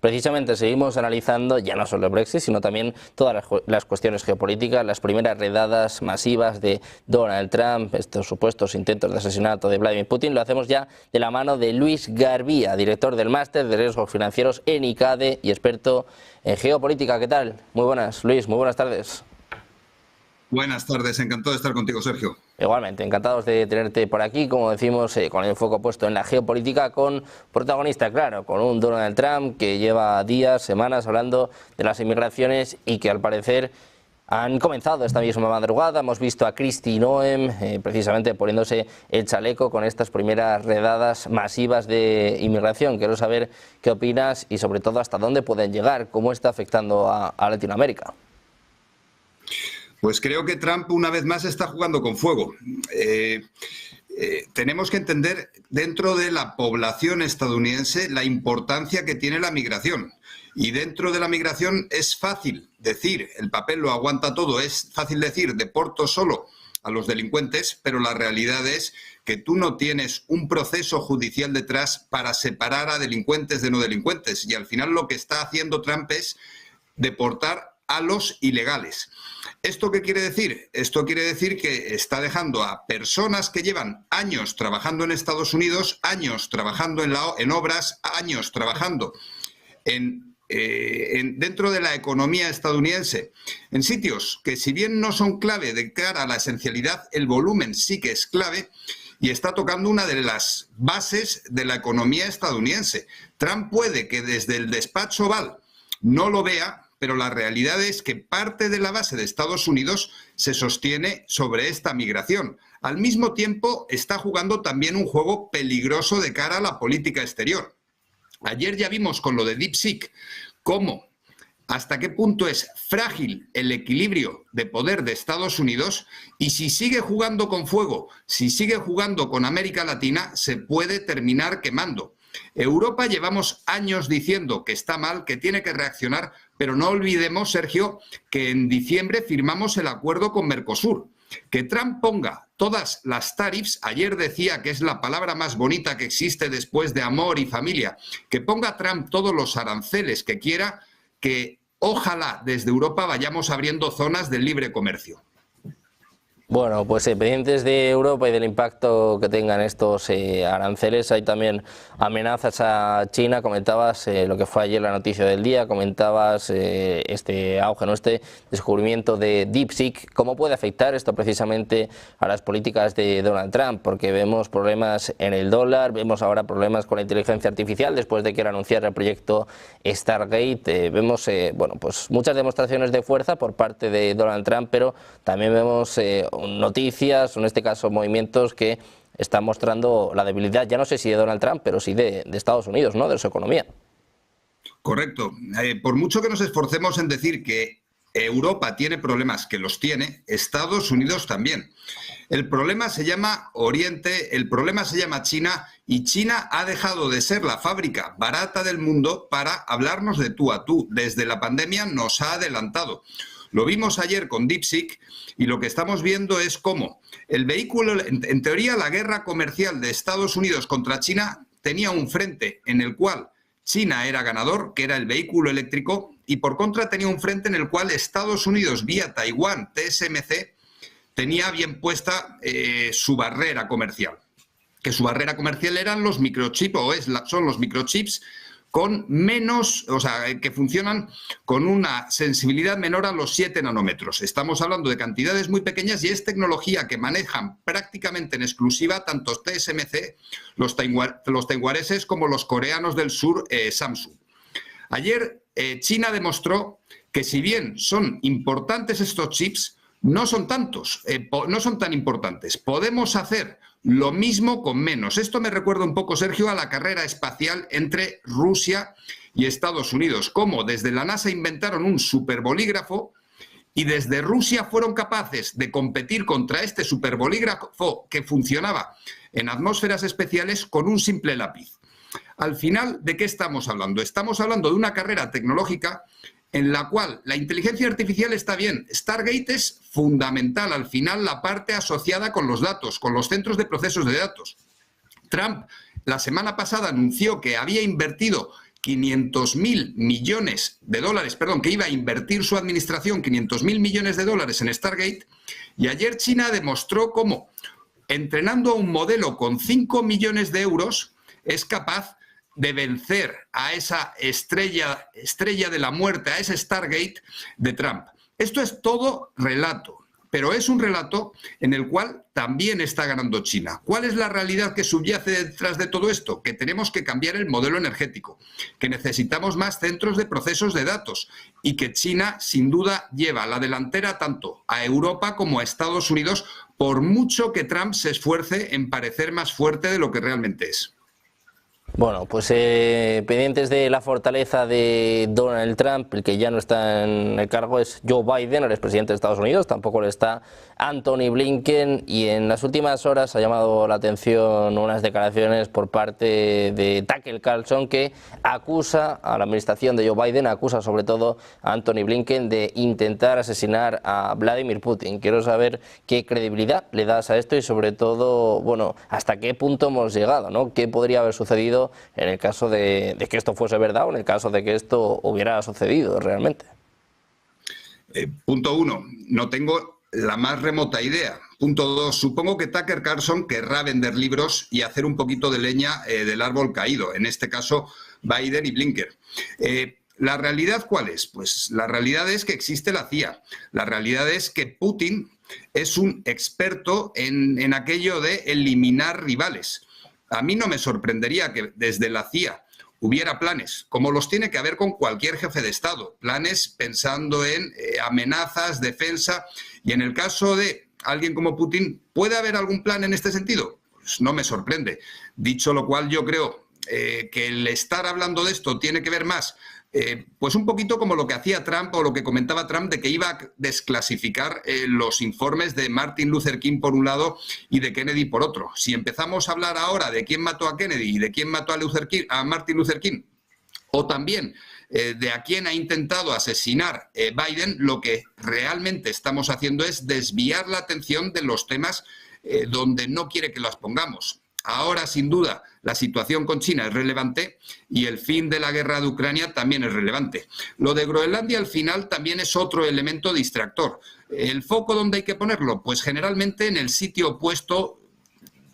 precisamente seguimos analizando ya no solo el Brexit, sino también todas las cuestiones geopolíticas, las primeras redadas masivas de Donald Trump, estos supuestos intentos de asesinato de Vladimir Putin. Lo hacemos ya de la mano de Luis Garbía, director del Máster de Riesgos Financieros en ICADE y experto en geopolítica. ¿Qué tal? Muy buenas, Luis, muy buenas tardes. Buenas tardes, encantado de estar contigo, Sergio. Igualmente, encantados de tenerte por aquí, como decimos, con el enfoque puesto en la geopolítica, con protagonista, claro, con un Donald Trump que lleva días, semanas hablando de las inmigraciones y que al parecer han comenzado esta misma madrugada. Hemos visto a Kristi Noem precisamente poniéndose el chaleco con estas primeras redadas masivas de inmigración. Quiero saber qué opinas y sobre todo hasta dónde pueden llegar, cómo está afectando a Latinoamérica. Pues creo que Trump una vez más está jugando con fuego. Tenemos que entender dentro de la población estadounidense la importancia que tiene la migración. Y dentro de la migración es fácil decir, el papel lo aguanta todo, es fácil decir, deporto solo a los delincuentes, pero la realidad es que tú no tienes un proceso judicial detrás para separar a delincuentes de no delincuentes. Y al final lo que está haciendo Trump es deportar a los ilegales. ¿Esto qué quiere decir? Esto quiere decir que está dejando a personas que llevan años trabajando en Estados Unidos, años trabajando en obras, años trabajando dentro de la economía estadounidense, en sitios que si bien no son clave de cara a la esencialidad, el volumen sí que es clave y está tocando una de las bases de la economía estadounidense. Trump puede que desde el despacho Oval no lo vea, pero la realidad es que parte de la base de Estados Unidos se sostiene sobre esta migración. Al mismo tiempo, está jugando también un juego peligroso de cara a la política exterior. Ayer ya vimos con lo de DeepSeek cómo, hasta qué punto es frágil el equilibrio de poder de Estados Unidos y si sigue jugando con fuego, si sigue jugando con América Latina, se puede terminar quemando. Europa llevamos años diciendo que está mal, que tiene que reaccionar, pero no olvidemos, Sergio, que en diciembre firmamos el acuerdo con Mercosur. Que Trump ponga todas las tariffs, ayer decía que es la palabra más bonita que existe después de amor y familia, que ponga Trump todos los aranceles que quiera, que ojalá desde Europa vayamos abriendo zonas de libre comercio. Bueno, pues pendientes de Europa y del impacto que tengan estos aranceles, hay también amenazas a China. Comentabas lo que fue ayer la noticia del día, comentabas este auge, ¿no? Este descubrimiento de DeepSeek. ¿Cómo puede afectar esto precisamente a las políticas de Donald Trump? Porque vemos problemas en el dólar, vemos ahora problemas con la inteligencia artificial después de que él anunciara el proyecto Stargate. Vemos bueno, pues muchas demostraciones de fuerza por parte de Donald Trump, pero también vemos noticias, en este caso movimientos que están mostrando la debilidad, ya no sé si de Donald Trump, pero sí de Estados Unidos, ¿no? De su economía. Correcto. Por mucho que nos esforcemos en decir que Europa tiene problemas, que los tiene, Estados Unidos también. El problema se llama Oriente, el problema se llama China, y China ha dejado de ser la fábrica barata del mundo para hablarnos de tú a tú. Desde la pandemia nos ha adelantado. Lo vimos ayer con DeepSeek y lo que estamos viendo es cómo el vehículo, en teoría la guerra comercial de Estados Unidos contra China tenía un frente en el cual China era ganador, que era el vehículo eléctrico, y por contra tenía un frente en el cual Estados Unidos, vía Taiwán, TSMC, tenía bien puesta su barrera comercial. Que su barrera comercial eran los microchips, son los microchips con menos, o sea, que funcionan con una sensibilidad menor a los 7 nanómetros. Estamos hablando de cantidades muy pequeñas y es tecnología que manejan prácticamente en exclusiva tanto TSMC, los taiwaneses como los coreanos del sur, Samsung. Ayer China demostró que si bien son importantes estos chips, no son tantos, no son tan importantes. Podemos hacer lo mismo con menos. Esto me recuerda un poco, Sergio, a la carrera espacial entre Rusia y Estados Unidos. Cómo desde la NASA inventaron un superbolígrafo y desde Rusia fueron capaces de competir contra este superbolígrafo que funcionaba en atmósferas especiales con un simple lápiz. Al final, ¿de qué estamos hablando? Estamos hablando de una carrera tecnológica en la cual la inteligencia artificial está bien. Stargate es fundamental, al final, la parte asociada con los datos, con los centros de procesos de datos. Trump la semana pasada anunció que había invertido 500.000 millones de dólares, perdón, que iba a invertir su administración 500.000 millones de dólares en Stargate, y ayer China demostró cómo, entrenando a un modelo con 5 millones de euros, es capaz de vencer a esa estrella de la muerte, a ese Stargate de Trump. Esto es todo relato, pero es un relato en el cual también está ganando China. ¿Cuál es la realidad que subyace detrás de todo esto? Que tenemos que cambiar el modelo energético, que necesitamos más centros de procesos de datos y que China, sin duda, lleva la delantera tanto a Europa como a Estados Unidos, por mucho que Trump se esfuerce en parecer más fuerte de lo que realmente es. Bueno, pues pendientes de la fortaleza de Donald Trump, el que ya no está en el cargo es Joe Biden, el expresidente de Estados Unidos, tampoco lo está Antony Blinken, y en las últimas horas ha llamado la atención unas declaraciones por parte de Tucker Carlson, que acusa a la administración de Joe Biden, acusa sobre todo a Antony Blinken de intentar asesinar a Vladimir Putin. Quiero saber qué credibilidad le das a esto y sobre todo, bueno, hasta qué punto hemos llegado, ¿no? ¿Qué podría haber sucedido en el caso de que esto fuese verdad o en el caso de que esto hubiera sucedido realmente? Punto 1, no tengo la más remota idea. Punto 2, supongo que Tucker Carlson querrá vender libros y hacer un poquito de leña del árbol caído, en este caso Biden y Blinken. ¿La realidad cuál es? Pues la realidad es que existe la CIA. La realidad es que Putin es un experto en aquello de eliminar rivales. A mí no me sorprendería que desde la CIA hubiera planes, como los tiene que haber con cualquier jefe de Estado, planes pensando en amenazas, defensa, y en el caso de alguien como Putin, ¿puede haber algún plan en este sentido? Pues no me sorprende. Dicho lo cual, yo creo que el estar hablando de esto tiene que ver más pues un poquito como lo que hacía Trump o lo que comentaba Trump de que iba a desclasificar los informes de Martin Luther King por un lado y de Kennedy por otro. Si empezamos a hablar ahora de quién mató a Kennedy y de quién mató a Martin Luther King, o también de a quién ha intentado asesinar Biden, lo que realmente estamos haciendo es desviar la atención de los temas donde no quiere que las pongamos. Ahora, sin duda, la situación con China es relevante y el fin de la guerra de Ucrania también es relevante. Lo de Groenlandia al final también es otro elemento distractor. ¿El foco dónde hay que ponerlo? Pues generalmente en el sitio opuesto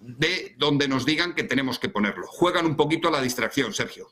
de donde nos digan que tenemos que ponerlo. Juegan un poquito a la distracción, Sergio.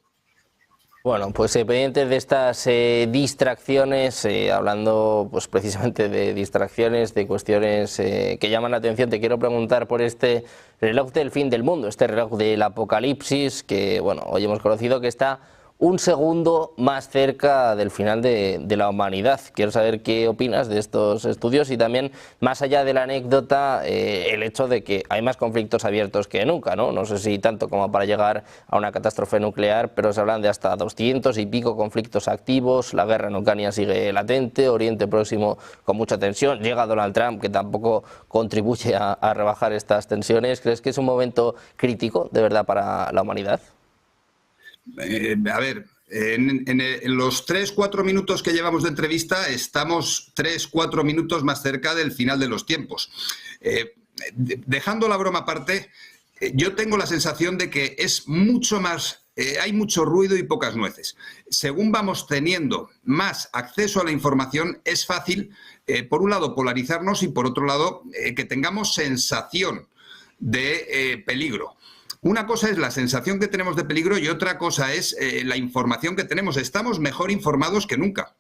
Bueno, pues pendientes de estas distracciones, hablando pues precisamente de distracciones, de cuestiones que llaman la atención, te quiero preguntar por este reloj del fin del mundo, este reloj del apocalipsis, que bueno, hoy hemos conocido que está un segundo más cerca del final de la humanidad. Quiero saber qué opinas de estos estudios y también, más allá de la anécdota, el hecho de que hay más conflictos abiertos que nunca, ¿no? No sé si tanto como para llegar a una catástrofe nuclear, pero se hablan de hasta 200 y pico conflictos activos, la guerra en Ucrania sigue latente, Oriente Próximo con mucha tensión, llega Donald Trump, que tampoco contribuye a rebajar estas tensiones. ¿Crees que es un momento crítico, de verdad, para la humanidad? A ver, en los 3-4 minutos que llevamos de entrevista estamos 3-4 minutos más cerca del final de los tiempos. Dejando la broma aparte, yo tengo la sensación de que es mucho más, hay mucho ruido y pocas nueces. Según vamos teniendo más acceso a la información, es fácil, por un lado, polarizarnos y por otro lado, que tengamos sensación de peligro. Una cosa es la sensación que tenemos de peligro y otra cosa es la información que tenemos. Estamos mejor informados que nunca.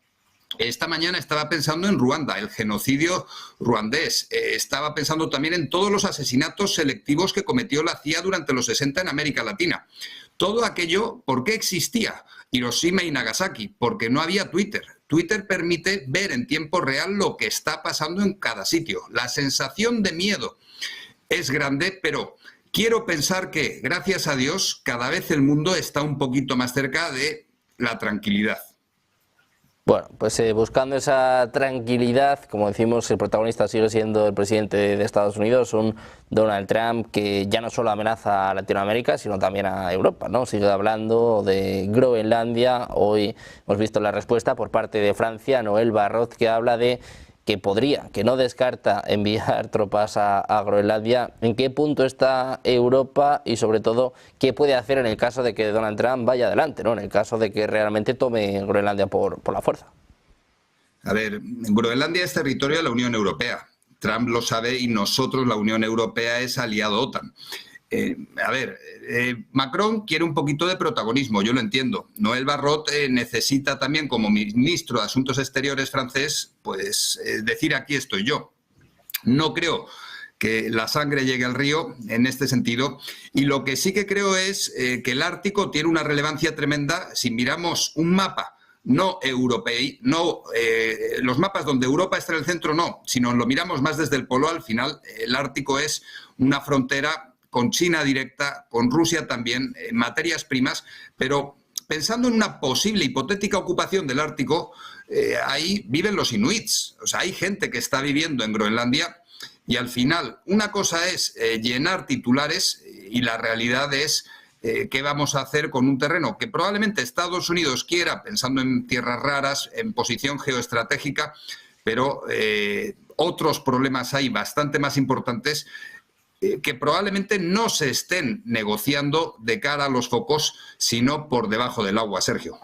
Esta mañana estaba pensando en Ruanda, el genocidio ruandés. Estaba pensando también en todos los asesinatos selectivos que cometió la CIA durante los 60 en América Latina. Todo aquello, ¿por qué existía Hiroshima y Nagasaki? Porque no había Twitter. Twitter permite ver en tiempo real lo que está pasando en cada sitio. La sensación de miedo es grande, pero quiero pensar que, gracias a Dios, cada vez el mundo está un poquito más cerca de la tranquilidad. Bueno, pues buscando esa tranquilidad, como decimos, el protagonista sigue siendo el presidente de Estados Unidos, un Donald Trump que ya no solo amenaza a Latinoamérica, sino también a Europa, ¿no? Sigue hablando de Groenlandia. Hoy hemos visto la respuesta por parte de Francia, Noël Barrot, que habla de que no descarta enviar tropas a Groenlandia. ¿En qué punto está Europa y sobre todo qué puede hacer en el caso de que Donald Trump vaya adelante, ¿no? En el caso de que realmente tome Groenlandia por la fuerza? A ver, Groenlandia es territorio de la Unión Europea. Trump lo sabe y nosotros, la Unión Europea, es aliado OTAN. Macron quiere un poquito de protagonismo, yo lo entiendo. Noël Barrot necesita también, como ministro de Asuntos Exteriores francés, pues decir aquí estoy yo. No creo que la sangre llegue al río en este sentido. Y lo que sí que creo es que el Ártico tiene una relevancia tremenda si miramos un mapa no europeo, los mapas donde Europa está en el centro no, sino lo miramos más desde el polo. Al final el Ártico es una frontera con China directa, con Rusia también, materias primas, pero pensando en una posible hipotética ocupación del Ártico, ahí viven los inuits, o sea, hay gente que está viviendo en Groenlandia y al final una cosa es llenar titulares y la realidad es qué vamos a hacer con un terreno que probablemente Estados Unidos quiera, pensando en tierras raras, en posición geoestratégica, pero otros problemas hay bastante más importantes que probablemente no se estén negociando de cara a los focos, sino por debajo del agua, Sergio.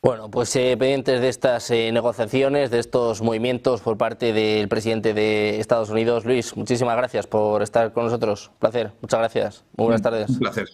Bueno, pues pendientes de estas negociaciones, de estos movimientos por parte del presidente de Estados Unidos. Luis, muchísimas gracias por estar con nosotros. Un placer, muchas gracias. Muy buenas tardes. Un placer.